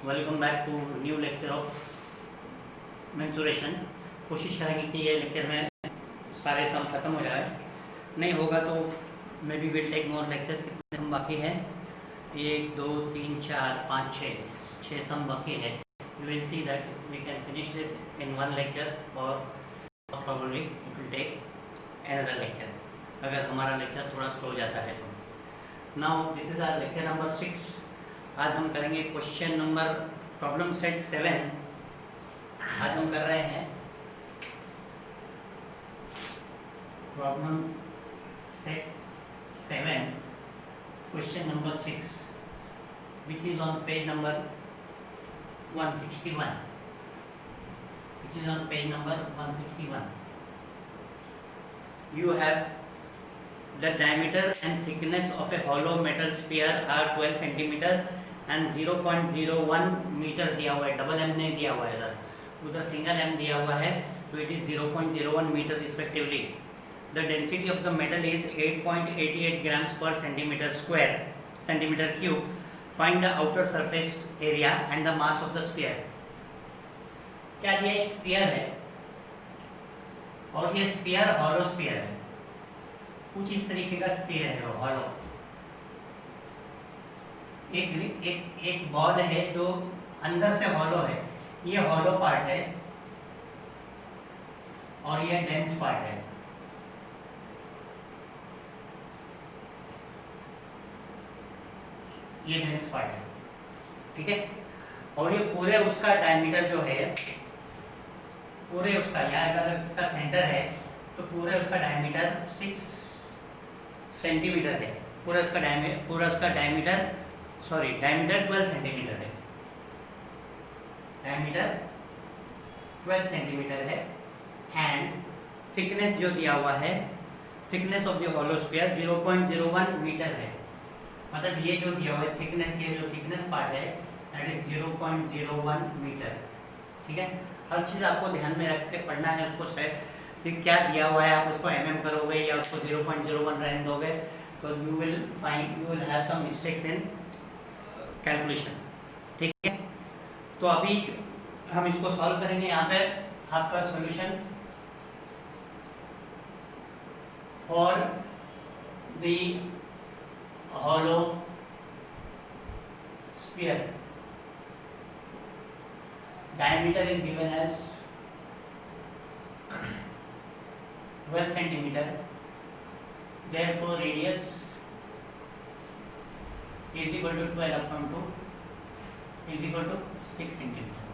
Welcome back to new lecture of mensuration. कोशिश करेंगे कि ये लेक्चर में सारे सम खत्म हो जाए, नहीं होगा तो maybe will take more lecture. कितने सम बाकी है? 1 2 3 4 5 6 सम बाकी है। You will see that we can finish this in one lecture और probably it will take another lecture अगर हमारा लेक्चर थोड़ा स्लो जाता है तो। Now this is our lecture number 6। आज हम करेंगे क्वेश्चन नंबर प्रॉब्लम सेट 7। आज हम कर रहे हैं problem set 7 question number 6 which is on page number 161, which is on page number 161. You have the diameter and thickness of a hollow metal sphere are 12 centimeter and 0.01 metre दिया हुआ है। Double M नहीं दिया हुआ है, उधर single M दिया हुआ है, तो it is 0.01 metre respectively. The density of the metal is 8.88 grams per centimetre cube. Find the outer surface area and the mass of the sphere. क्या दिया? एक स्फीयर है और ये स्फीयर हॉलो स्फीयर है, कुछ इस तरीके का स्फीयर है हॉलो। एक बॉल है जो अंदर से हॉलो है, ये हॉलो पार्ट है और ये डेंस पार्ट है। ये डेंस पार्ट है, ठीक है। और ये पूरे उसका डायमीटर जो है, पूरे उसका या अगर इसका सेंटर है तो पूरे उसका डायमीटर 6 सेंटीमीटर है। पूरा उसका डायमीटर 12 सेंटीमीटर है। डायमीटर 12 सेंटीमीटर है एंड थिकनेस जो दिया हुआ है, thickness of the hollow sphere 0.01 metre है। मतलब ये जो दिया हुआ है थिकनेस, ये जो थिकनेस पार्ट है दैट इज 0.01 मीटर, ठीक है। हर चीज़ आपको ध्यान में रख के पढ़ना है उसको। शायद कि क्या दिया हुआ है आप उसको mm करोगे या उसको 0.01 रहने दोगे तो you will have some mistakes in calculation, ठीक है। तो अभी हम इसको सॉल्व करेंगे। यहाँ पे आपका solution for the hollow sphere, diameter is given as 12 centimeter, therefore radius is equal to 12 upon 2 is equal to 6 centimeter।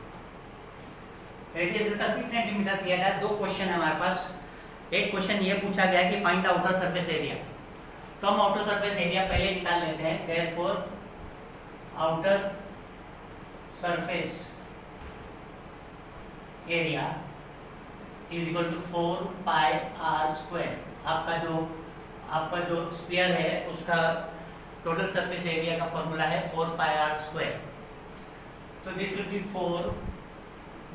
Radius इसका 6 सेंटीमीटर दिया गया। दो क्वेश्चन है हमारे पास। एक क्वेश्चन ये पूछा गया है कि find the outer surface area, तो हम आउटर सरफेस एरिया पहले निकाल लेते हैं। therefore outer surface area is equal to 4 pi r square. आपका जो स्फीयर है उसका टोटल सरफेस एरिया का फॉर्मूला है 4 पाई आर स्क्वायर। तो this will be 4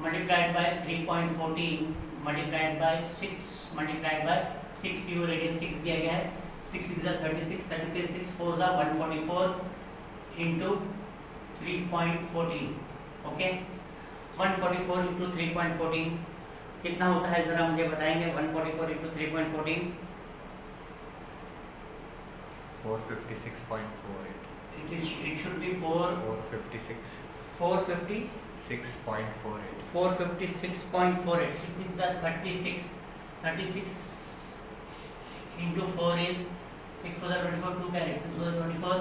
multiplied by 3.14 multiplied by 6 multiplied by 6 की रेडियस 6 दिया गया है। 6 6 36, 36 4 144 इंटू 3.14, ओके। 144 इंटू 3.14 कितना होता है जरा मुझे बताएंगे? 144 into 3.14 456.48। It should be 456.48 36 into 4 is 6 4 24 2 carry 6 4 24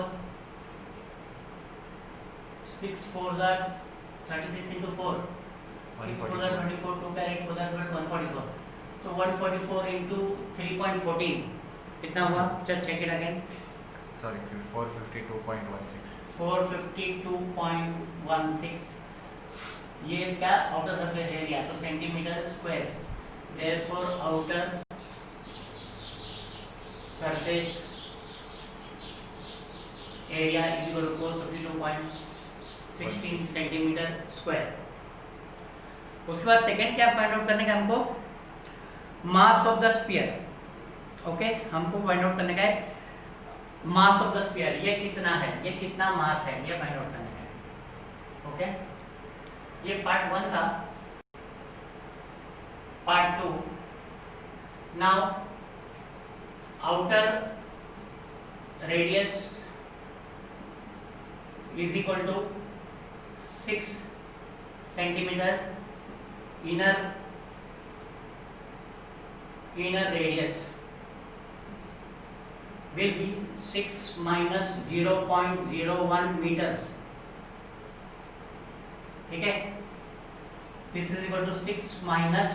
6 4 36 into 4 6 4 24 2 carry 4 144। तो 144 into 3.14 कितना हुआ? Just check it again. Sorry 452.16। 452.16 ये क्या? आउटर सरफेस एरिया, तो centimetre square. Therefore outer surface area is equal to 452.16 centimetre square. उसके बाद सेकेंड क्या फाइंड आउट करने का हमको? Mass of the sphere, okay. हमको फाइंड आउट करने का है मास ऑफ द स्फीयर, ये कितना है, ये कितना मास है, ये फाइंड आउट करना है। ओके, ये पार्ट 1 था। Part 2, now outer radius is equal to 6 centimetre, inner radius will be 6 minus 0.01 meters. ठीक है, this is equal to 6 minus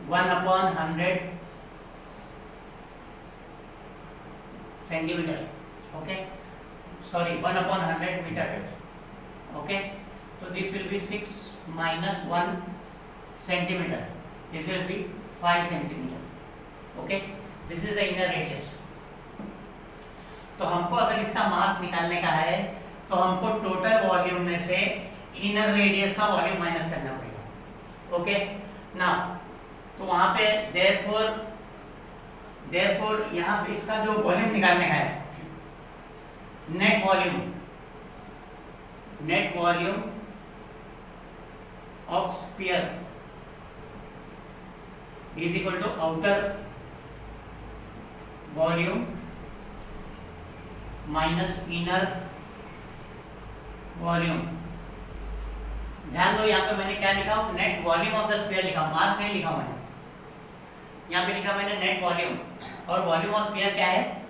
1/100 centimeter. Okay, sorry, 1/100 meter. Okay, so this will be 6 minus 1 centimeter. This will be 5 centimeter. Okay, this is the inner radius. तो हमको अगर इसका मास निकालने का है तो हमको टोटल वॉल्यूम में से इनर रेडियस का वॉल्यूम माइनस करना पड़ेगा। ओके, नाउ तो वहां पे देयरफॉर यहाँ पे इसका जो वॉल्यूम निकालने का है, net volume of sphere is equal to outer volume minus inner volume. ध्यान दो, यहाँ पे मैंने क्या लिखा, net volume of the sphere लिखा, मास नहीं लिखा मैंने। यहाँ पे लिखा मैंने नेट वॉल्यूम, और वॉल्यूम ऑफ स्फीयर क्या है,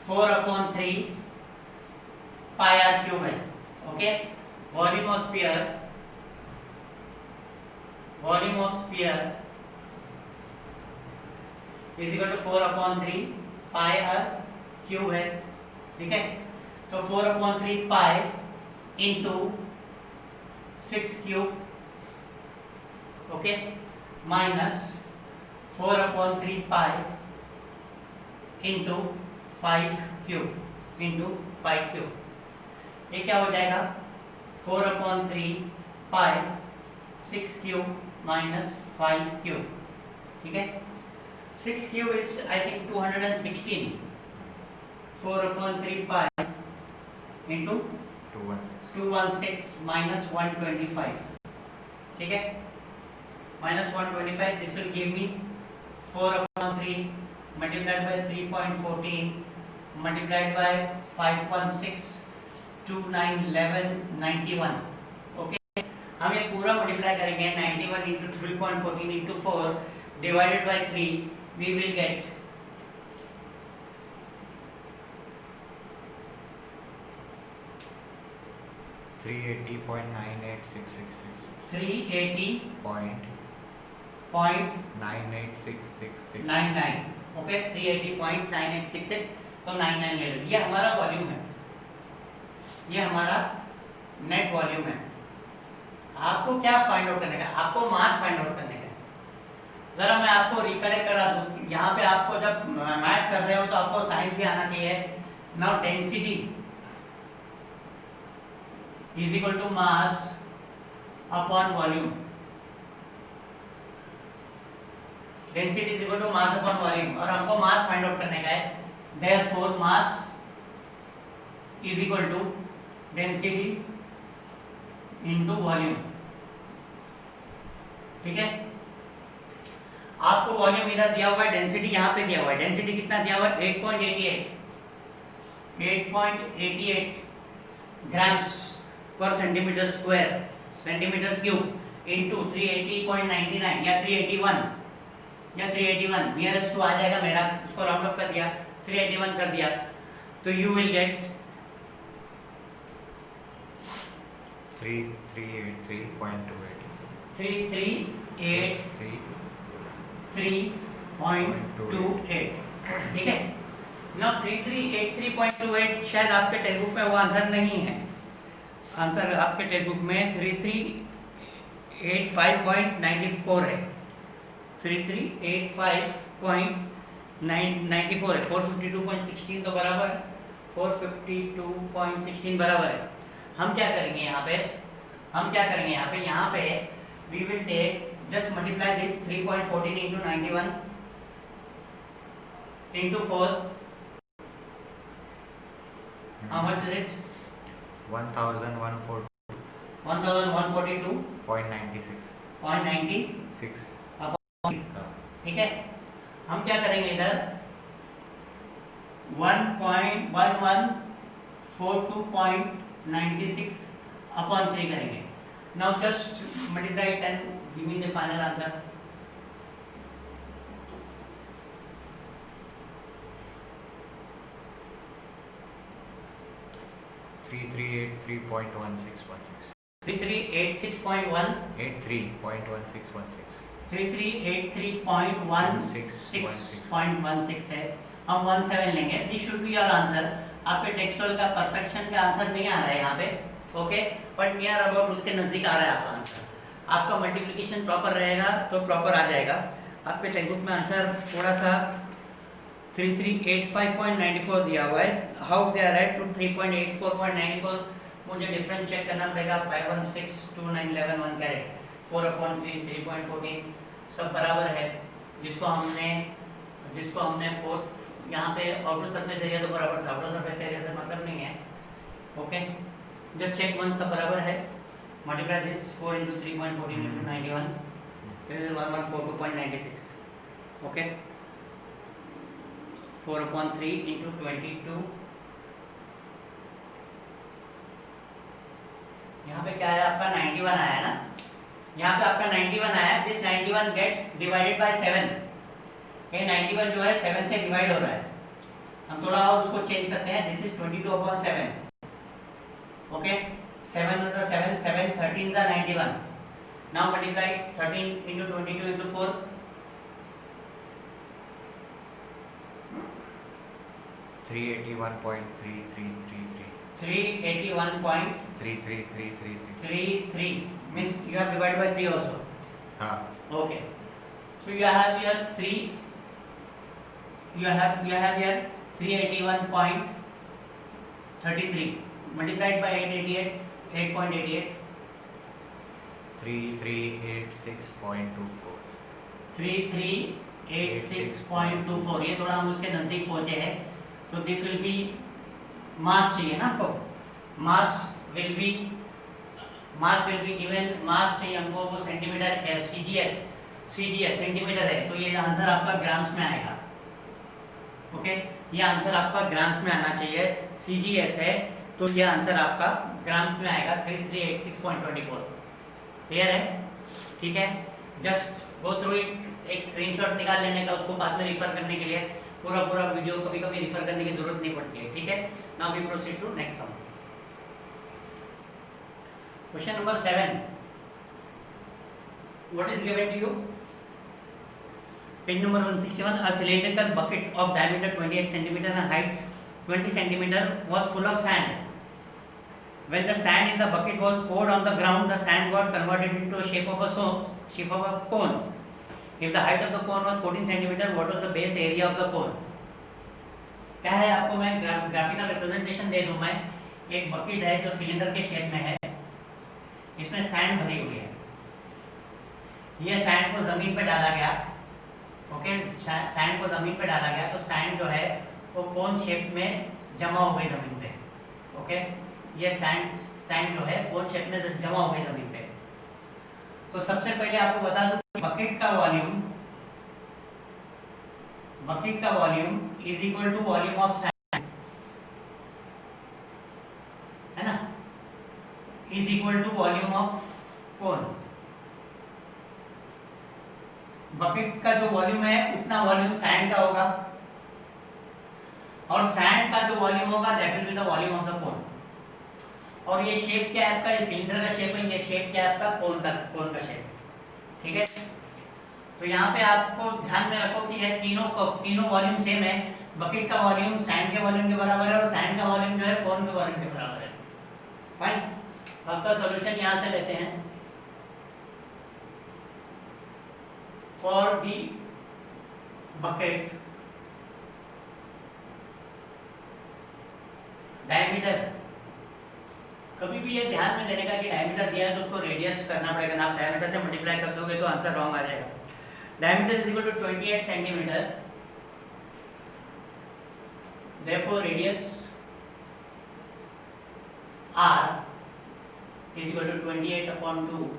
4/3 पाई आर क्यूब है। Okay, volume of sphere is equal to 4/3 pi r cube है। ठीक है, तो 4/3 pi into 6 cube, okay, minus 4/3 pi into 5 cube. ये क्या हो जाएगा, 4/3 पाई 6 क्यूब माइनस 5 क्यूब। ठीक है, 6 cube is I think 216, 4/3 pi into 216 minus 125। ठीक है, minus 125, this will give me 4/3 multiplied by 3.14 multiplied by 516 29 11 91। Okay, हम ये पूरा मल्टीप्लाई करेंगे, 91 into 3.14 into 4 divided by 3, we will get 380.98666. 380.986699। Okay, 380.9866, तो 99 ले लो। ये हमारा वॉल्यूम है, ये हमारा नेट वॉल्यूम है। आपको क्या फाइंड आउट करने का, आपको मास फाइंड आउट करने का है। जरा मैं आपको रिकलेक्ट करा दूं, यहाँ पे आपको जब मैथ्स कर रहे हो तो आपको साइंस भी आना चाहिए। Now density is equal to mass upon volume. Density is equal to mass upon volume, और हमको मास फाइंड आउट करने का है। Therefore mass is equal to density into volume. ठीक है, आपको वॉल्यूम इधर दिया हुआ है, डेंसिटी यहाँ पे दिया हुआ है। डेंसिटी कितना दिया हुआ है, 8.88 grams per centimetre square, centimetre cube into 380.99 या 381 नियरेस्ट टू आ जाएगा मेरा, उसको राउंड ऑफ कर दिया, 381 कर दिया, तो यू विल गेट 3383.28। ठीक है, नाउ 3383.28 शायद आपके टेक्स्ट बुक में वो आंसर नहीं है। आंसर आपके टेक्स्ट बुक में 3385.94 है, 3385.94 है। 452.16 तो बराबर है, 452.16 बराबर है। हम क्या करेंगे यहाँ पे, यहाँ पे we will take just multiply this 3.14 into 91 into 4. How much is it? 1140. 1142.96 6 ठीक है। हम क्या करेंगे इधर 1.1142.96 अपॉन 3 करेंगे। Now just multiply it and give me the final answer. Three three eight 3.1616 3386.1 83.1616 3383.16 है। हम 17 लेंगे। This should be your answer. आपके टेक्सचुअल का परफेक्शन का आंसर नहीं आ रहा है यहाँ पे, ओके, बट नियर अबाउट उसके नज़दीक आ रहा है आपका आंसर। आपका मल्टीप्लिकेशन प्रॉपर रहेगा तो प्रॉपर आ जाएगा। आपके टेक्स्ट बुक में आंसर थोड़ा सा 3385.94 दिया हुआ है। How they are write to 3.84.94? मुझे डिफरेंस चेक करना पड़ेगा। 5162911 कैरेट 4/3 3.14 सब बराबर है। जिसको हमने 4 यहाँ पे आउटर सरफेस एरिया तो बराबर था, आउटर सरफेस एरिया से मतलब नहीं है, ओके। जस्ट चेक वन सब बराबर है। Multiply this 4 into 3.14 into 91, this is 1142.96, okay. 4/3 into 22, यहाँ पे क्या है आपका 91 आया ना, यहाँ पे आपका 91 आया। This 91 gets divided by 7। ये 91 जो है 7 से डिवाइड हो रहा है। हम थोड़ा और उसको चेंज करते हैं। This is 22/7, okay. 7 into 7 7 13 is 91. Now multiply 13 into 22 into 4. 381.3333 381.33 33333 means you have divided by 3 also. हाँ Okay. So you have here 3. You have here 381.33 multiplied by 888 3386.24 3386.24। ये थोड़ा हम उसके नजदीक पहुंचे हैं। तो दिस विल बी मास चाहिए ना आपको। Mass will be given. Mass चाहिए हमको, वो सेंटीमीटर सीजीएस सेंटीमीटर है। तो ये आंसर आपका ग्राम्स में आएगा, ओके। ये आंसर आपका ग्राम्स में आना चाहिए। सीजीएस है तो ये आंसर आपका ग्राम्स में आएगा 3386.24। क्लियर है? ठीक है। Just go through it. एक स्क्रीनशॉट निकाल लेने का, उसको बाद में रिफर करने के लिए। पूरा वीडियो कभी रिफर करने की जरूरत नहीं पड़ती है, ठीक है। Now we proceed to next sum. Question number 7। What is given to you? Page number 161। A cylindrical bucket of diameter 28 cm and height 20 cm was full of sand. When the sand in the bucket was poured on the ground, the sand got converted into a shape of a cone. If the height of the cone was 14 cm, what was the base area of the cone? क्या है, आपको मैं graphical representation दे दूं। मैं एक bucket है जो cylinder के शेप में है, इसमें सैंड भरी हुई है। ये सैंड को जमीन पे डाला गया, ओके। सैंड को जमीन पे डाला गया तो सैंड जो है वो कोन शेप में जमा हो गई जमीन पे, ओके। ये सैंड जो है कोन शेप में जमा हो गई जमीन पे। तो सबसे पहले आपको बता दूं बकेट का volume is equal to volume of sand, है ना, is equal to volume of cone. Bucket का जो वॉल्यूम है उतना वॉल्यूम सैंड का होगा, और सैंड का जो वॉल्यूम होगा that will be the volume of the cone. और ये शेप क्या है आपका, ये सिलेंडर का शेप है, ये शेप क्या है आपका कोन का शेप, ठीक है। तो यहाँ पे आपको ध्यान में रखो कि ये तीनों वॉल्यूम सेम है। बकेट का वॉल्यूम सैंड के वॉल्यूम के बराबर है और सैंड का वॉल्यूम जो है कोन के वॉल्यूम के बराबर है। फाइन। आपका सॉल्यूशन यहाँ से लेते हैं। फॉर दी बकेट डायमीटर, कभी भी ये ध्यान में देने का कि डायमीटर दिया है तो उसको रेडियस करना पड़ेगा ना। आप डायमीटर से मल्टीप्लाई कर दोगे तो आंसर रॉन्ग आ जाएगा। Diameter is equal to 28 centimetre, therefore radius r is equal to 28 upon 2.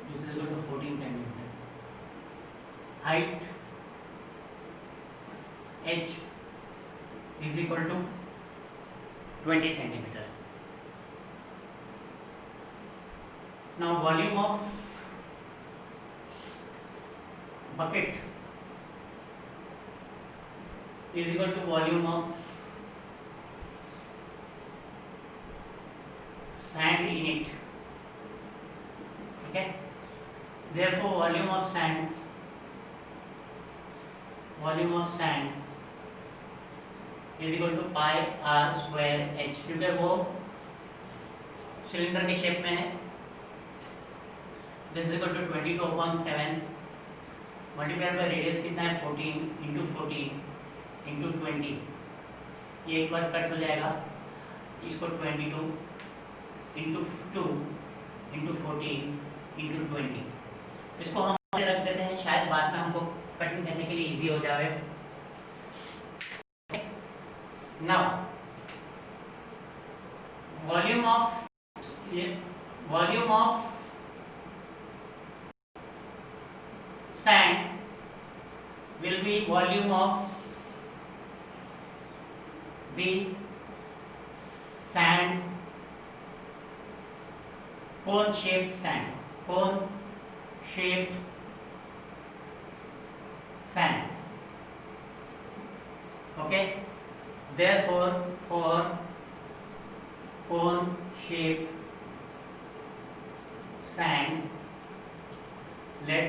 This is equal to 14 centimeter. Height h is equal to 20 centimeter. Now volume of bucket is equal to volume of sand in it. Okay, therefore volume of sand is equal to pi r square h, क्योंकि वो cylinder के shape में है. This is equal to 22/7 multiplied by radius कितना है 14 into 14 into 20. ये एक बार cut हो जाएगा, इसको 22 इंटू 2 इंटू 14 इंटू 20. इसको हम रख देते हैं, शायद बाद में हमको कटिंग करने के लिए इजी हो जाए. Now volume of sand will be volume of the sand, cone shaped sand. Okay, therefore for cone shaped sand, let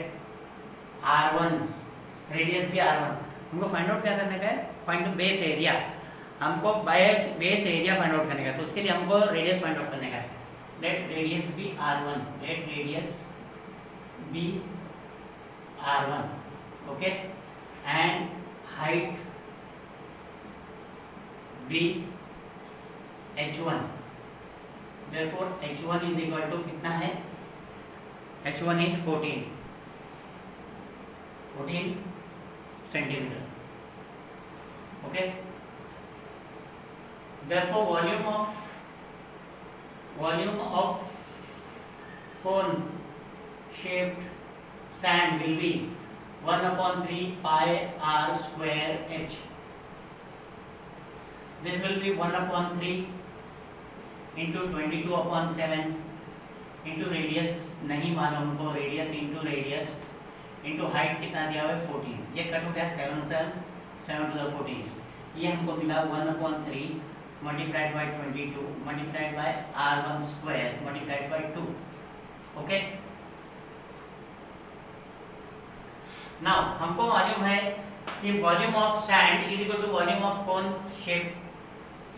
R1 radius भी R1. हमको फाइंड आउट क्या करने का है, फाइंड बेस एरिया. हमको बेस एरिया फाइंड आउट करने का, तो उसके लिए हमको रेडियस फाइंड आउट करने का है. Let radius be R1, let radius be R1. Okay, and height be H1. therefore H1 is equal to कितना है, H1 is 14 centimeter. Okay, therefore volume of cone shaped sand will be 1/3 pi r square h. This will be 1/3 into 22/7 into radius नहीं मालूम हमको, radius into radius into height कितना दिया हुआ है 14. ये कट हो गया 7 to the 14. ये हमको मिला 1/3 multiplied by 22 multiplied by r1 square multiplied by 2. Okay, now हमको मालूम है कि volume of sand is equal to volume of cone shape.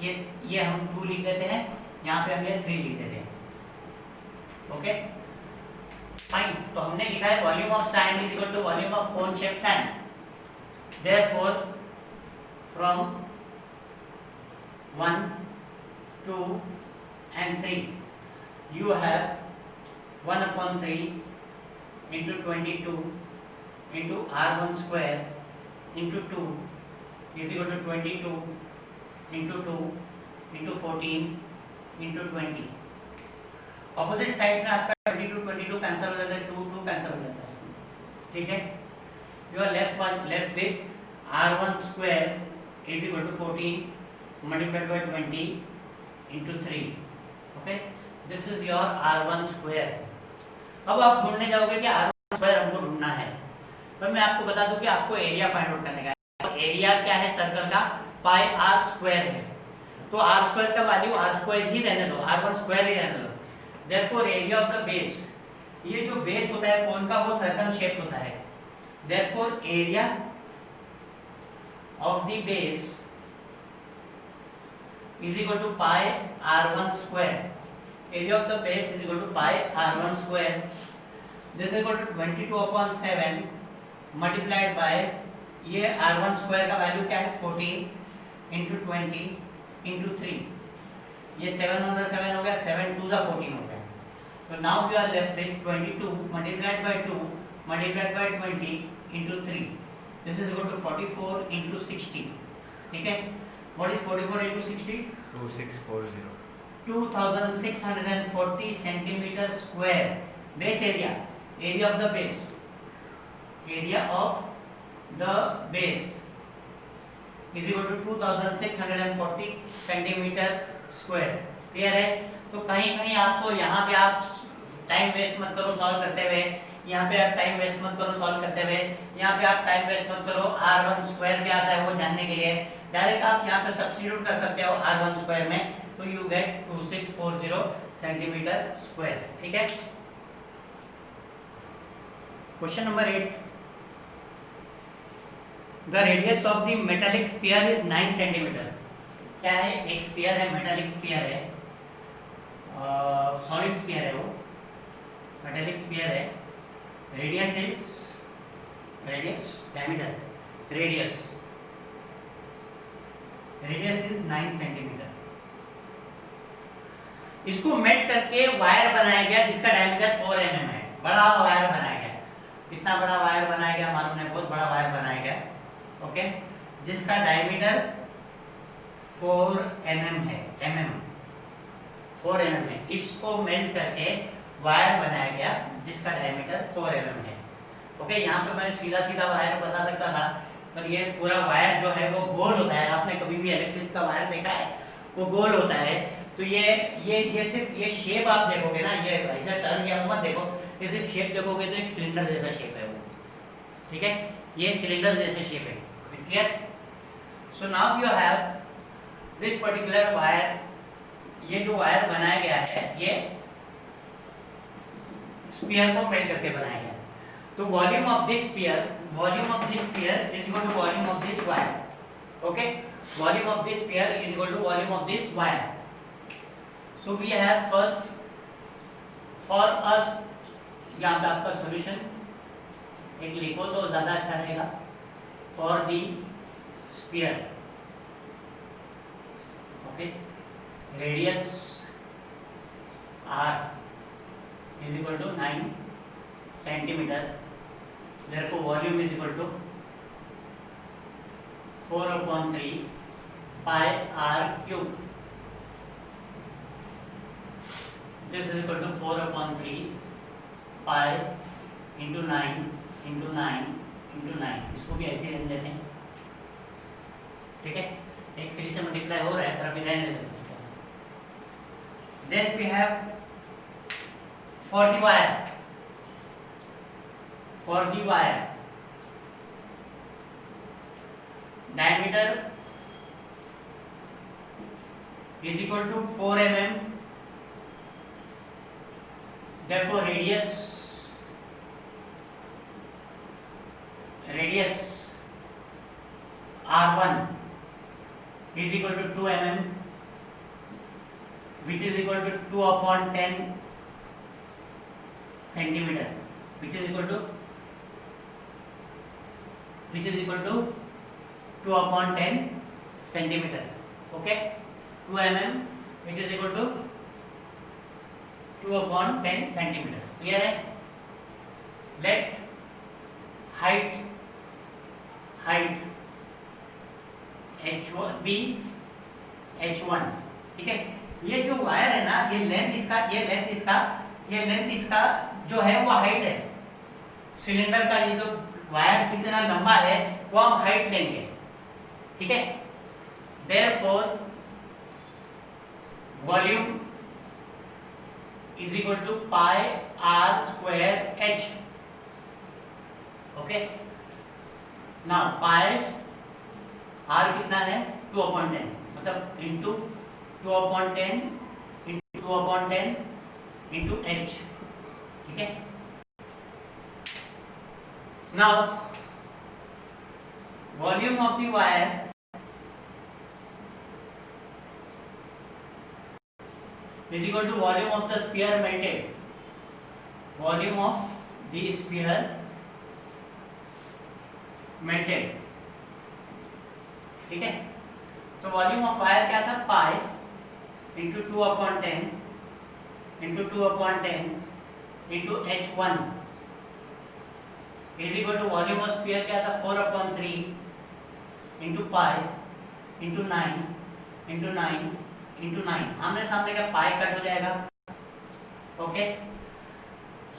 ये हम 2 लिख देते हैं, यहाँ पे हम ये 3 लिख देते हैं. ओके फाइन, तो हमने लिखा है volume of sand is equal to volume of cone shape sand. Therefore from 1 2 and 3 you have 1/3 into 22 into r1 square into 2 is equal to 22 into 2 into 14 into 20. Opposite side में आपका 22 cancel हो जाता है, 2 cancel हो जाता है. ठीक है, you are left with r1 square is equal to 14 multiplied by 20 into 3. Okay, this is your r1 square. अब आप ढूंढने जाओगे कि r1 स्क्वायर हमको ढूंढना है, पर मैं आपको बता दूं कि आपको एरिया फाइंड आउट करने का है. एरिया क्या है सर्कल का, पाई r स्क्वायर है. तो r स्क्वायर का वैल्यू r स्क्वायर ही रहने दो, r1 स्क्वायर ही रहने दो. Therefore area of the base, ये जो बेस होता है कोन का वो सर्कल शेप होता है. Therefore area of the base is equal to pi r1 square. Area of the base is equal to pi r1 square. This is equal to 22/7 multiplied by ये r1 square का value क्या है 14 into 20 into 3. ये 7 on the 7 हो गया, 7 to the 14 हो गया. So now we are left with 22 multiplied by 2 multiplied by 20 into 3. This is equal to 44 into 60. ठीक है, what is 44 into 60? 2640. 2640 centimetre square base area, area of the base, area of the base is equal to 2640 centimetre square. Clear है? तो कहीं कहीं आपको यहाँ पे आप टाइम वेस्ट मत करो सॉल्व करते हुए, यहाँ पे आप टाइम वेस्ट मत करो सॉल्व करते हुए, यहाँ पे आप टाइम वेस्ट मत करो r1 स्क्वायर क्या आता है वो जानने के लिए। डायरेक्ट आप यहाँ पे सब्स्टिट्यूट कर सकते हो r1 स्क्वायर में, तो यू गेट 2640 सेंटीमीटर स्क्वायर। ठीक है? Question number 8, the radius of the metallic sphere is 9 centimetre. क्या है? एक स्फीयर है, मेटालिक स्फीयर है, सॉलिड स्फीयर है, वो मेटालिक स्फीयर है, radius is, radius diameter, radius is 9 centimetre. इसको मेट करके वायर बनाया गया जिसका डायमीटर 4 mm है। बड़ा वायर बनाया गया। कितना बड़ा वायर बनाया गया मालूम नहीं, बहुत बड़ा वायर बनाया गया। ओके, जिसका डायमीटर 4 mm है, 4 mm है। इसको मेल्ट करके वायर बनाया गया जिसका डायमीटर 4 mm है। ओके, यहाँ पे मैं सीधा सीधा वायर बता सकता था, पर ये पूरा वायर जो है वो गोल होता है। आपने कभी भी इलेक्ट्रिक का वायर देखा है, वो गोल होता है। तो ये सिर्फ ये शेप आप देखोगे ना, ये ऐसा टर्न या मत देखो, ये सिर्फ शेप देखोगे तो एक सिलेंडर जैसा शेप है वो। ठीक है, ये सिलेंडर जैसा शेप है। Clear? So now you have this particular wire. ये जो वायर बनाया गया है ये स्फीयर को मेल्ट करके बनाया गया। तो volume of this sphere is equal to volume of this wire. Okay, volume of this sphere is equal to volume of this wire. So we have first for us, यहाँ पे आपका solution एक लिखो तो ज्यादा अच्छा रहेगा। For the sphere, okay, radius r is equal to 9 centimeter, therefore volume is equal to 4/3 pi r cube. This is equal to 4/3 pi into 9 into 9 into 9। इसको भी ऐसे ही रहने देते हैं। ठीक है, एक 3 से मल्टीप्लाई हो रहा है पर अभी रहने देते हैं उसको। Then we have for the wire diameter is equal to 4 mm, therefore radius r1 is equal to 2 mm, which is equal to 2/10 centimeter, which is equal to 2/10 centimeter. Okay, 2 mm which is equal to 2/10 centimeter. Clear है? Let height h1 be h1। ठीक है, ये जो wire है ना, ये length इसका जो है वो हाइट है सिलेंडर का। ये जो वायर कितना लंबा है वो हम हाइट लेंगे। ठीक है, therefore volume is equal to pi r square h. Okay, now pi r कितना है 2/10, मतलब इंटू 2/10 into 2/10 into h। ठीक है, now volume of the wire is equal to volume of the sphere melted, volume of the sphere melted। ठीक है, तो volume of wire क्या था, pi into 2/10 into 2/10 into h1 is equal to volume of sphere क्या था 4/3 into pi into 9 into 9 into 9, आमने सामने का पाई कट हो जाएगा, ओके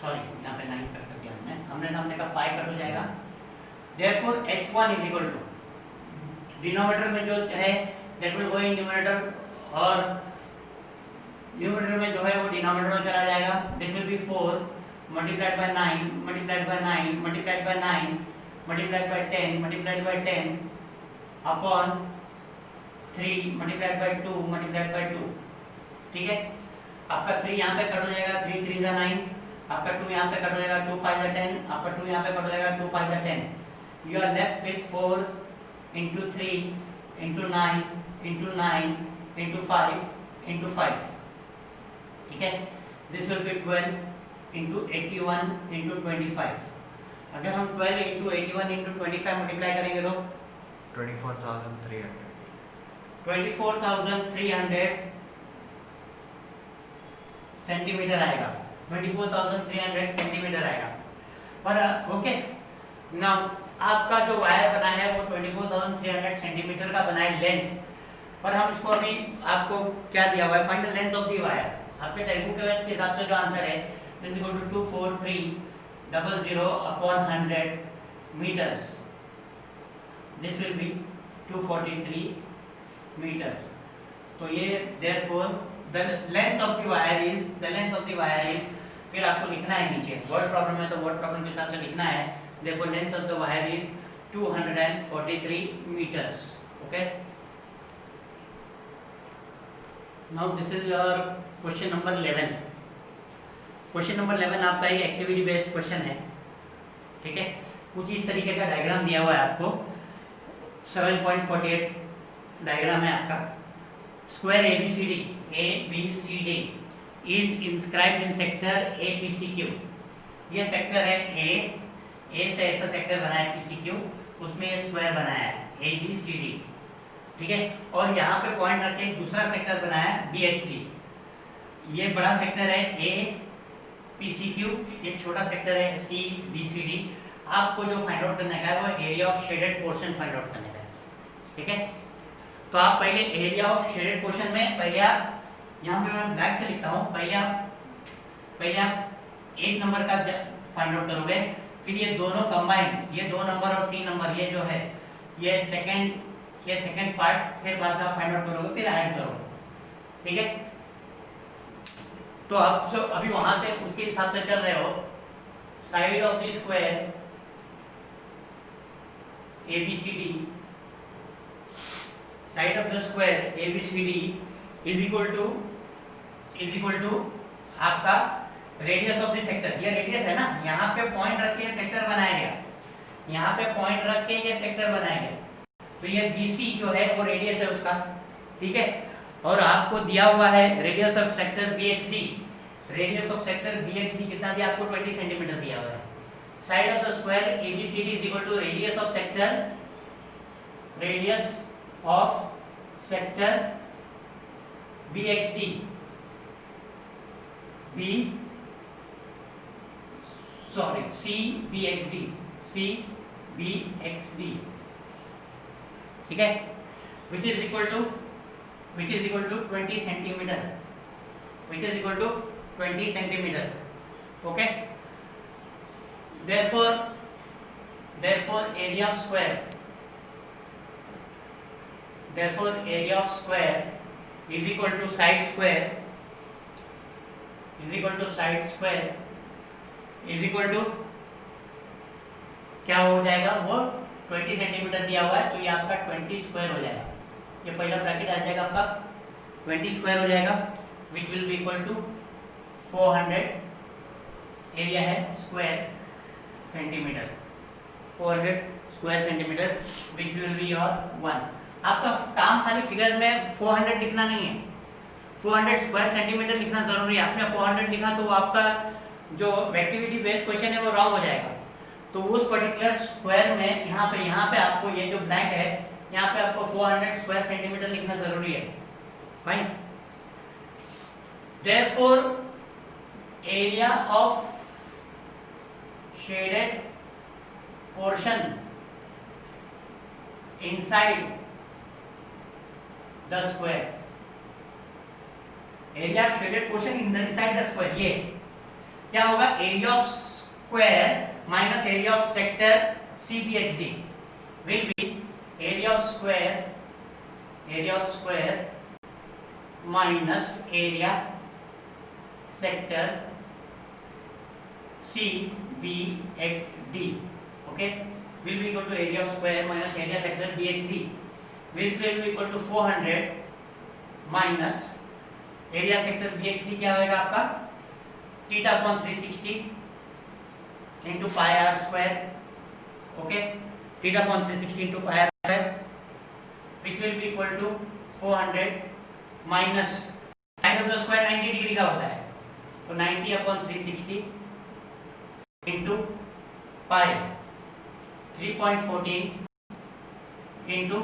सॉरी यहाँ पे 9 कट कर दिया हमने, आमने सामने का पाई कट हो जाएगा। Therefore h1 is equal to denominator में जो है that will go in numerator और न्यूमरेटर में जो है वो डिनोमिनेटर में चला जाएगा। This will be 4 multiplied by 9 multiplied by 9 multiplied by 9 multiplied by 10 multiplied by 10 upon 3 multiplied by 2 multiplied by 2, ठीक है। आपका 3 यहाँ पे कट हो जाएगा, 3 3 जा 9, आपका 2 यहाँ पे कट हो जाएगा, 2 5 जा 10, आपका 2 यहाँ पे कट हो जाएगा, 2 5 जा 10, you are left with 4 into 3 into 9 into 9 into 5 into 5, ठीक है। This will B 12 into 81 into 25। अगर हम 12 into 81 into 25 मल्टीप्लाई करेंगे तो 24,300 24,300 सेंटीमीटर आएगा, 24,300 सेंटीमीटर आएगा। पर ओके नाउ आपका जो वायर बना है वो 24,300 सेंटीमीटर का बना है लेंथ, पर हम इसको अभी आपको क्या दिया हुआ है, find the length of the wire. आपके टेक्स्ट बुक के हिसाब से जो आंसर है is equal to 24300 upon 100 metres, this will be 243 metres. तो ये therefore the length of the wire is फिर आपको लिखना है नीचे, वर्ड प्रॉब्लम है तो वर्ड प्रॉब्लम के हिसाब से लिखना है। Therefore, length of the wire is 243 meters. Okay. Now this is your question number 11. Question number 11 आपका एक एक्टिविटी बेस्ड क्वेश्चन है, ठीक है। कुछ इस तरीके का डायग्राम दिया हुआ है आपको, 7.48 डायग्राम है आपका। Square ABCD is inscribed in sector APCQ। ये सेक्टर है ए से ऐसा सेक्टर बना है PCQ, उसमें ये स्क्वायर बनाया है ABCD, ठीक है। और यहाँ पे पॉइंट रख के एक दूसरा सेक्टर बनाया है BHD। ये बड़ा सेक्टर है APCQ, ये छोटा सेक्टर है CBCD। आपको जो फाइंड आउट करने का है वो area of shaded portion find out करने का है, ठीक है। तो आप पहले एरिया ऑफ शेडेड पोर्शन में पहले आप यहाँ पे मैं ब्लैक से लिखता हूँ, पहले आप 1 नंबर का फाइंड आउट करोगे, फिर ये दोनों कंबाइन, ये 2 नंबर और 3 नंबर ये जो है ये सेकंड पार्ट, फिर बाद में फाइंड आउट करोगे, फिर ऐड करोगे, ठीक है। तो आप जो अभी वहां से उसके हिसाब से चल रहे हो, side of the square ABCD, side of the square ABCD is equal to आपका रेडियस ऑफ द सेक्टर। ये रेडियस है ना, यहाँ पे पॉइंट रख के ये सेक्टर बनाया गया, यहाँ पे पॉइंट रख के ये सेक्टर बनाया गया, तो ये BC जो है वो रेडियस है उसका, ठीक है। और आपको दिया हुआ है radius of sector BHD, radius of sector BHD कितना दिया आपको, 20 सेंटीमीटर दिया हुआ है। Side of the square ABCD is equal to radius of sector BHD, CBXD, ठीक है, which is equal to 20 centimetre, okay। therefore area of square is equal to side square is equal to क्या हो जाएगा, वो 20 centimetre दिया हुआ है, तो ये आपका 20 स्क्वायर हो जाएगा। ये पहला ब्रैकेट आ जाएगा आपका 20 स्क्वायर हो जाएगा, which will be equal to 400, area है square centimetre, 400 square centimetre, which will be your 1। आपका काम खाली फिगर में 400 लिखना नहीं है, 400 स्क्वायर सेंटीमीटर लिखना जरूरी है। आपने 400 लिखा तो आपका जो एक्टिविटी बेस्ड क्वेश्चन है वो रॉन्ग हो जाएगा। तो उस पर्टिकुलर स्क्वायर में यहाँ पे आपको ये जो ब्लैंक है, यहाँ पे आपको 400 स्क्वायर सेंटीमीटर लिखना जरूरी है, fine. Therefore area of shaded portion inside the square area of shaded portion in the inside the square, ये क्या होगा, area of square minus area of sector CBHD will be area of square minus area sector CBHD, okay, will be equal to area of square minus area sector BHD, which will be equal to 400 minus area sector BHD क्या होगा आपका theta upon 360 into pi r square, okay, theta upon 360 into pi r square, which will be equal to 400 minus sin of the square 90 degree का होता है, तो 90 upon 360 into pi 3.14 into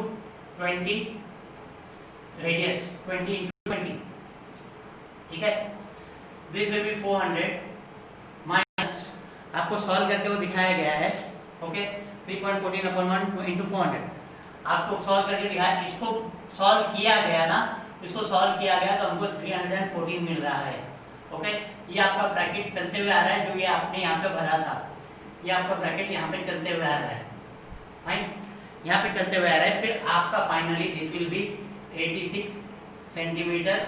20 radius 20 into 20, ठीक है। This will B 400 minus, आपको solve करके वो दिखाया गया है, ओके, 3.14 अपॉन 1 into 400 आपको सॉल्व करके दिखाया। इसको सॉल्व किया गया ना, इसको सॉल्व किया गया तो हमको 314 मिल रहा है, ओके। ये आपका ब्रैकेट चलते हुए आ रहा है, जो ये आपने यहाँ पे भरा था, ये आपका ब्रैकेट यहाँ पे चलते हुए आ रहा है, फाइन, यहाँ पे चलते हुए आ रहा है। फिर आपका finally this will be 86 centimetre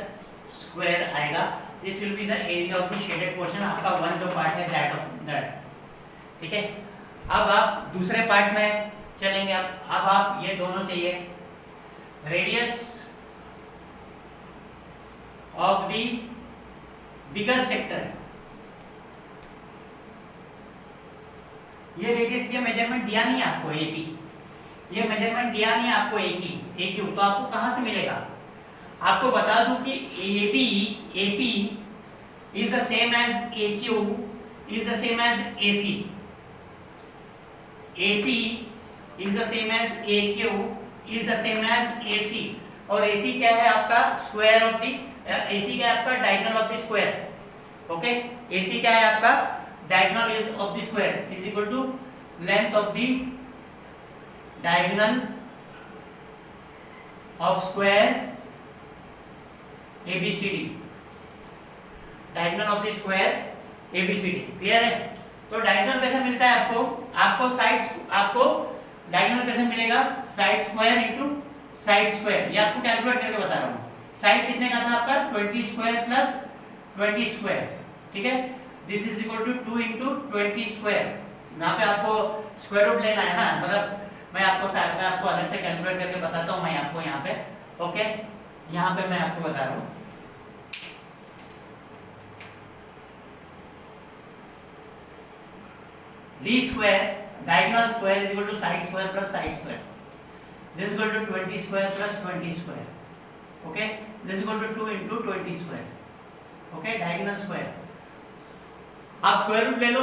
square आएगा। This will be the area of the shaded portion, आपका वन जो पार्ट है दैट ऑफ दैट, ठीक है। अब आप दूसरे पार्ट में चलेंगे। अब आप ये दोनों चाहिए, radius of the bigger sector, ये रेडियस का मेजरमेंट दिया नहीं आपको एपी, ये मेजरमेंट दिया नहीं आपको AQ, तो आपको कहां से मिलेगा? आपको बता दूं कि AP is the same as AQ is the same as AC, AP is the same as AQ is the same as AC, और AC क्या है आपका स्क्वायर ऑफ द AC क्या है आपका diagonal of the square, okay. AC क्या है आपका diagonal of the square is equal to length of the diagonal of square ABCD, diagonal of the square ABCD, clear है। तो डायगोनल कैसे मिलता है आपको साइड, आपको डायगोनल कैसे मिलेगा, side square into side square, ये आपको कैलकुलेट करके बता रहा हूँ। साइड कितने का था आपका 20 स्क्वायर प्लस 20 स्क्वायर, ठीक है। This is equal to 2 into 20 square, यहाँ पे आपको स्क्वायर रूट लेना है ना, मतलब मैं आपको अलग से कैलकुलेट करके बताता हूँ मैं आपको यहाँ पे, ओके। यहाँ पे मैं आपको बता रहा हूँ, D square diagonal square is equal to side square plus side square, this is equal to 20 square plus 20 square, okay. This is equal to 2 into 20 square, okay, diagonal square. आप स्क्वायर रूट ले लो,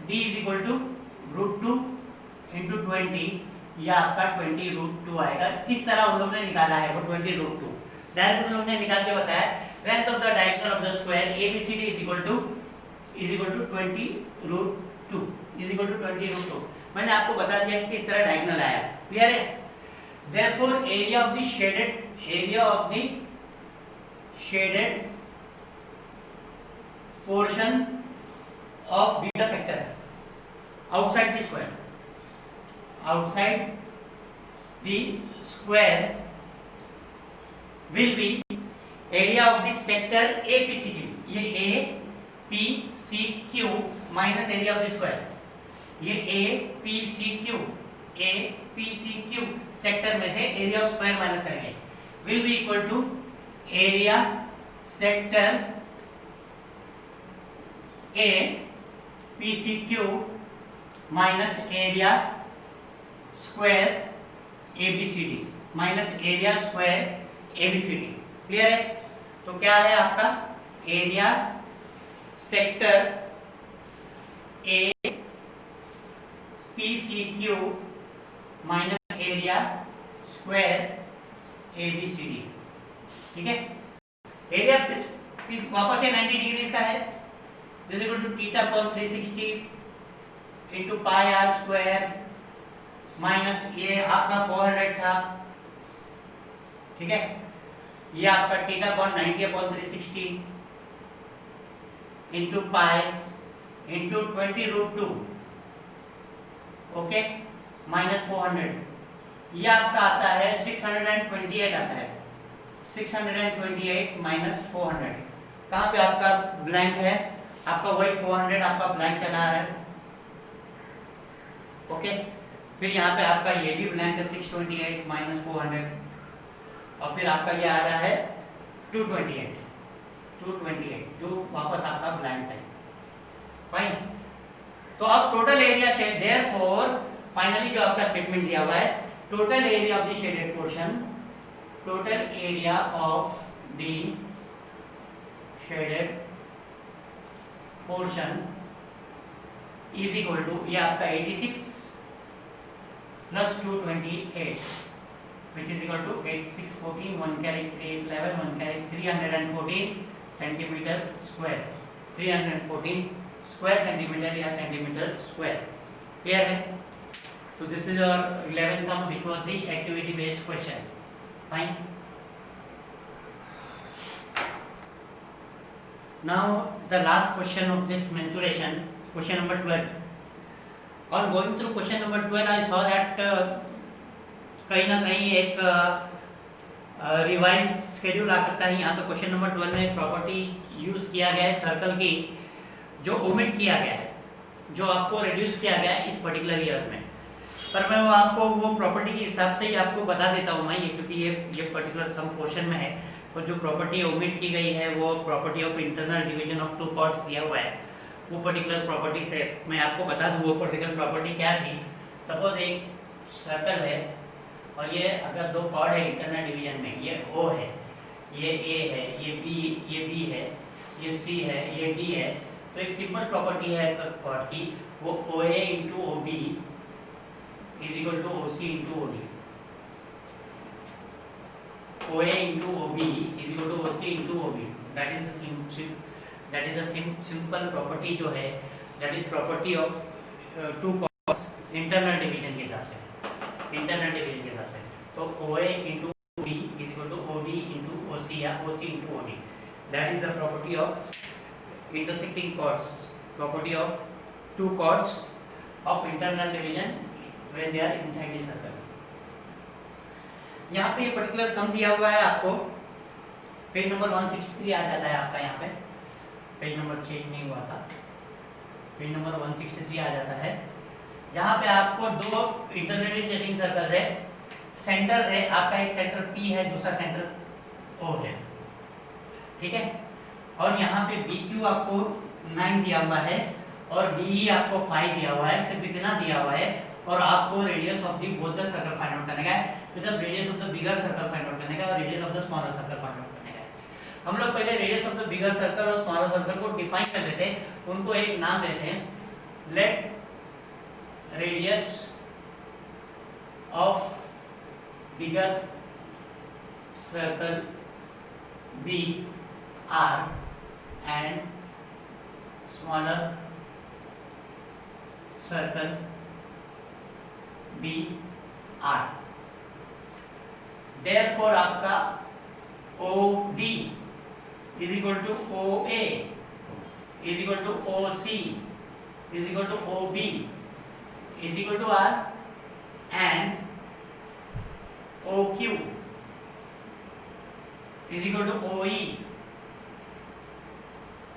d is equal to √2 into 20, या आपका 20√2 आएगा। किस तरह उन लोगों ने निकाला है वो 20√2, डायरेक्ट उन लोगों ने निकाल के बताया, length of the diagonal of the square ABCD is equal to 20√2 is equal to 20√2। मैंने आपको बता दिया कि किस तरह डायगोनल आया, क्लियर है। Therefore area of the shaded portion of bigger sector outside the square will be area of the sector APCQ, ये APCQ minus area of the square, ये APCQ सेक्टर में से एरिया ऑफ स्क्वायर माइनस करेंगे, will be equal to area sector APCQ minus area square ABCD minus area square ABCD, clear है। तो क्या है आपका area sector APCQ minus area square ABCD, ठीक है। एरिया वापस से 90 डिग्री का है, this equal to theta upon 360 into pi r square minus ये आपका 400 था, ठीक है। ये आपका theta upon 90/360 into pi into 20√2, okay, minus 400। ये आपका आता है 628 आता है, 628 माइनस 400। कहाँ पे आपका ब्लैंक है? आपका वही 400 आपका ब्लैंक चला रहा है, ओके। फिर यहाँ पे आपका ये भी ब्लैंक है 628 माइनस 400, और फिर आपका ये आ रहा है 228 जो वापस आपका ब्लैंक है, फाइन। तो अब total area shade, therefore finally जो आपका स्टेटमेंट दिया हुआ है, total area of the shaded portion, total area of the shaded portion is equal to, ये आपका 86 plus 228 which is equal to 8614, 1 carry 3811, 1 carry 314 centimetre square, 314 square centimetre या centimetre square. Clear है? तो this is our 11th sum which was the activity based question, fine. Now the last question of this mensuration, question number 12. On going through question number 12, I saw that कहीं ना कहीं एक revise schedule आ सकता है। यहाँ पे question number 12 में एक प्रॉपर्टी यूज़ किया गया है सर्कल की, जो ओमिट किया गया है, जो आपको रिड्यूस किया गया है इस पर्टिकुलर ईयर में। पर मैं वो आपको वो प्रॉपर्टी के हिसाब से ही आपको बता देता हूँ मैं, ये क्योंकि ये पर्टिकुलर सम क्वेश्चन में है। तो जो प्रॉपर्टी ओमिट की गई है वो property of internal division of two chords दिया हुआ है, वो पर्टिकुलर प्रॉपर्टी से मैं आपको बता दूँ वो पर्टिकुलर प्रॉपर्टी क्या थी। सपोज एक सर्कल है और ये अगर दो कॉर्ड है इंटरनल डिवीजन में, ये O है, ये A है, ये B है, ये C है, ये D है, तो एक सिंपल प्रॉपर्टी है कॉर्ड की, वो OA into OB is equal to OC into OD, OA into OB is equal to OC into OB। That is the simple property जो है, that is property of two chords internal division के हिसाब से, internal division के हिसाब से। तो OA into OB is equal to OD into OC या OC into OD। That is the property of intersecting chords, property of two chords of internal division when they are inside the circle. यहाँ पे ये particular सम दिया हुआ है आपको, page number 163 आ जाता है आपका, यहाँ पे पेज नंबर चेंज नहीं हुआ था, पेज नंबर 163 आ जाता है, जहाँ पे आपको दो इंटरनली टचिंग सर्कल्स है, सेंटर है आपका, एक सेंटर P है, दूसरा सेंटर O है, ठीक है। और यहाँ पे BQ आपको 9 दिया हुआ है और DE आपको 5 दिया हुआ है, सिर्फ इतना दिया हुआ है। और आपको radius of the both the circle find out करने का है, मतलब radius of the bigger circle find out करने का और radius of the smaller circle find out करने का है। हम लोग पहले radius of the bigger circle और स्मॉलर सर्कल को डिफाइन कर लेते हैं, उनको एक नाम देते हैं, late radius of bigger circle B R and smaller circle B R। therefore आपका OD is equal to OA is equal to OC is equal to OB is equal to R and OQ is equal to OE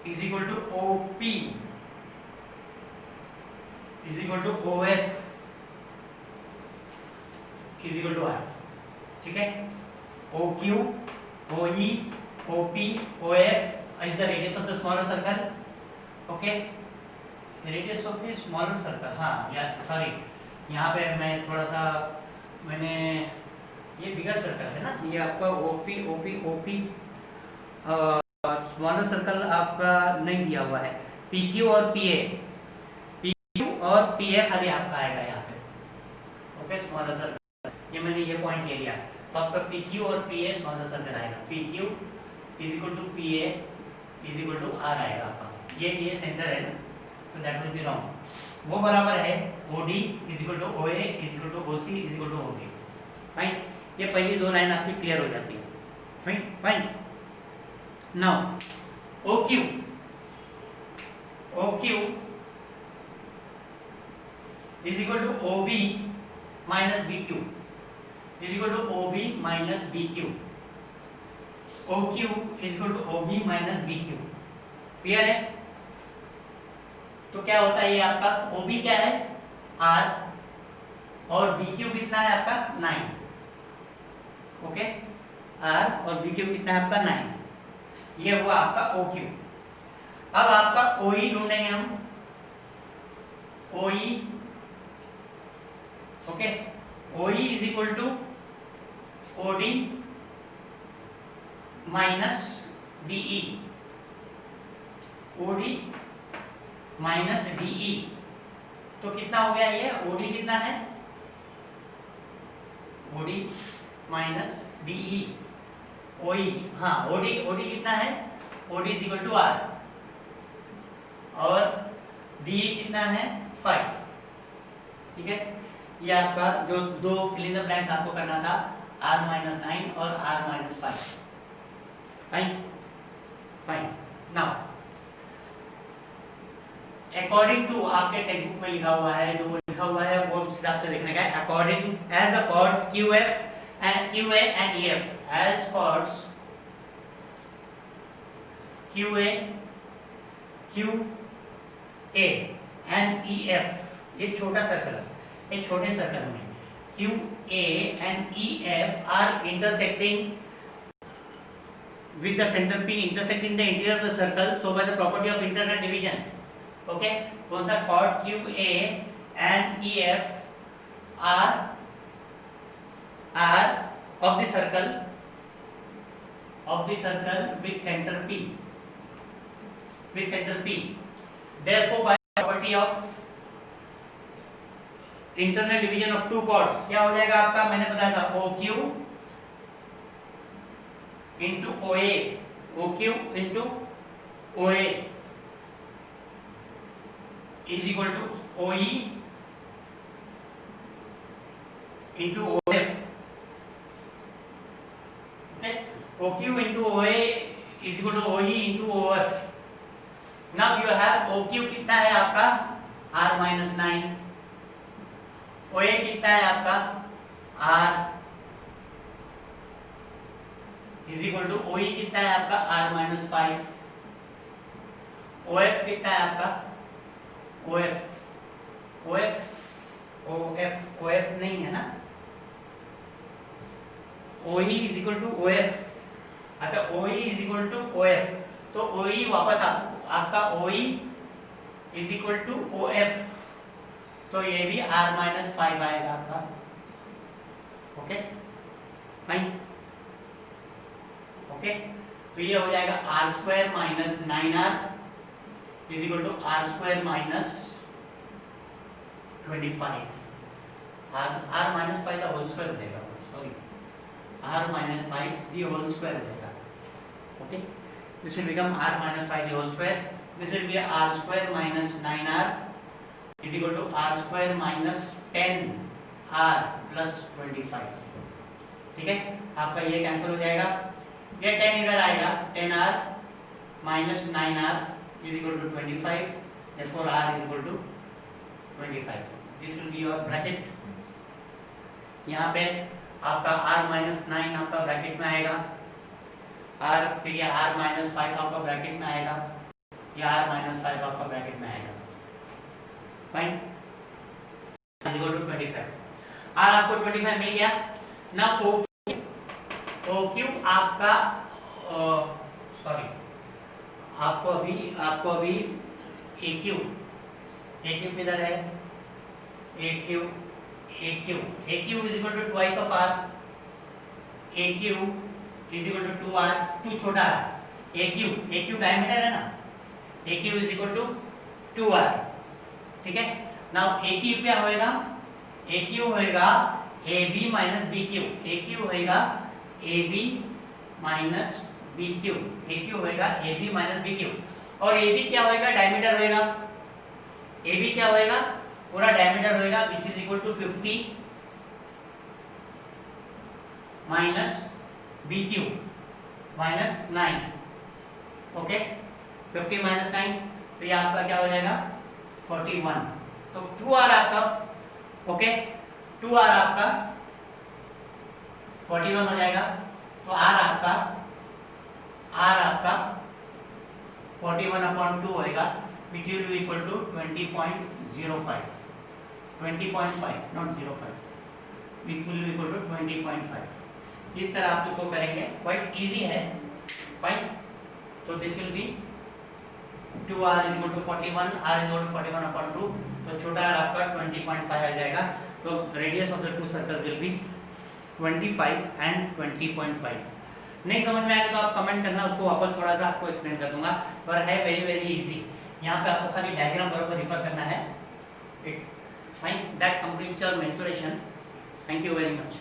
is equal to OP is equal to OF is equal to R, ठीक है। OQ, OE, OP, OF is the radius of the smaller circle, okay। Radius of the smaller circle, हाँ या sorry, यहाँ पे मैं थोड़ा सा मैंने ये बिगर सर्कल है ना, ये आपका OP स्मॉलर सर्कल आपका नहीं दिया हुआ है, PQ और PA खाली आपका आएगा यहाँ पे, ओके। स्मॉलर सर्कल ये मैंने ये पॉइंट ले लिया, तो आपका PQ और PA स्मॉलर सर्कल आएगा, PQ is equal to PA is equal to R आएगा आपका, ये सेंटर है ना, तो दैट विल बी रॉन्ग। वो बराबर है OD is equal to OA is equal to OC is equal to OB, fine. ये पहली दो लाइन आपकी क्लियर हो जाती है। Fine. Now OQ is equal to OB minus BQ is equal to OB minus BQ. OQ is equal to OB minus BQ. Clear है? तो क्या होता है ये आपका OB क्या है R और BQ कितना है आपका 9. ओके, R और BQ कितना है आपका 9. ये हुआ आपका OQ. अब आपका OE ढूंढेंगे हम. OE okay, OE is equal to OD minus DE. OD minus DE तो कितना हो गया ये? OD कितना है? OD minus DE. OE हाँ OD कितना है? OD is equal to R और DE कितना है? 5. ठीक है, ये आपका जो दो फिल इन द ब्लैंक्स आपको करना था R माइनस 9 और R minus 5. Fine. Now according to आपके टेक्स्ट बुक में लिखा हुआ है, जो लिखा हुआ है वो उस हिसाब से लिखने का है. According as the chords QF and QA and EF as chords QA and EF. ये छोटा सर्कल है, ये छोटे सर्कल में QA and EF are intersecting with the center P intersecting the interior of the circle, so by the property of internal division. Okay, कौन सा chord QA and EF are of the circle with center P. Therefore by property of internal division of two chords क्या हो जाएगा आपका? मैंने बताया था OQ into OA is equal to OE into OF. Okay, OQ into OA is equal to OE into OF. Now you have OQ कितना है आपका? R minus 9. OA कितना है आपका? R is equal to OE कितना है आपका? R minus 5. OF कितना है आपका? OF नहीं है ना? OE is equal to OF. अच्छा, OE is equal to OF, तो OE वापस आपका OE is equal to OF, तो ये भी R minus 5 आएगा आपका. Okay fine. ओके, तो ये हो जाएगा R square minus 9R is equal to R square minus 25. R minus 5 का होल स्क्वायर हो जाएगा. Sorry, R minus 5 the whole square हो जाएगा. Okay, this will become R minus 5 the whole square. This will be R square minus 9R is equal to R square minus 10R plus 25. ठीक है, आपका ये cancel हो जाएगा. ये 10 इधर आएगा, 10R minus 9R is equal to 25. Therefore R is equal to 25. This will be your bracket. यहाँ पे आपका R minus 9 आपका ब्रैकेट में आएगा, फिर ये R minus 5 आपका ब्रैकेट में आएगा, ये R minus 5 आपका ब्रैकेट में आएगा. Fine, is equal to 25. R आपको 25 मिल गया. ना OQ आपका सॉरी आपको अभी AQ किधर है? AQ is equal to twice of R. AQ is equal to 2R, 2 छोटा R. AQ डायमीटर है ना? AQ is equal to 2R. ठीक है, नाउ AQ क्या होएगा? AQ होएगा AB minus BQ. AQ होएगा AB minus BQ. AQ होएगा AB minus BQ. और AB क्या होएगा? डायमीटर होएगा. AB क्या होएगा? पूरा डायमीटर होएगा, which is equal to 50 minus BQ. Minus 9, okay 50 minus 9, तो ये आपका क्या हो जाएगा 41। तो 2r आपका, ओके 2r आपका 41 हो जाएगा। तो r आपका 41/2 होएगा, which will be equal to 20.05, 20.5 not 05, which will be equal to 20.5। इस तरह आप इसको करेंगे, क्वाइट इजी है, फाइन। तो this will be 2r is equal to 41, r is equal to 41/2, तो छोटा r आपका 20.5 आ जाएगा। तो radius of the two circle will be 25 and 20.5। नहीं समझ में आएगा तो आप कमेंट करना, उसको वापस थोड़ा सा आपको एक्सप्लेन कर दूंगा, पर है वेरी वेरी इजी। यहाँ पे आपको खाली डायग्राम बराबर रिफर करना है, fine. That completes your mensuration. Thank you very much.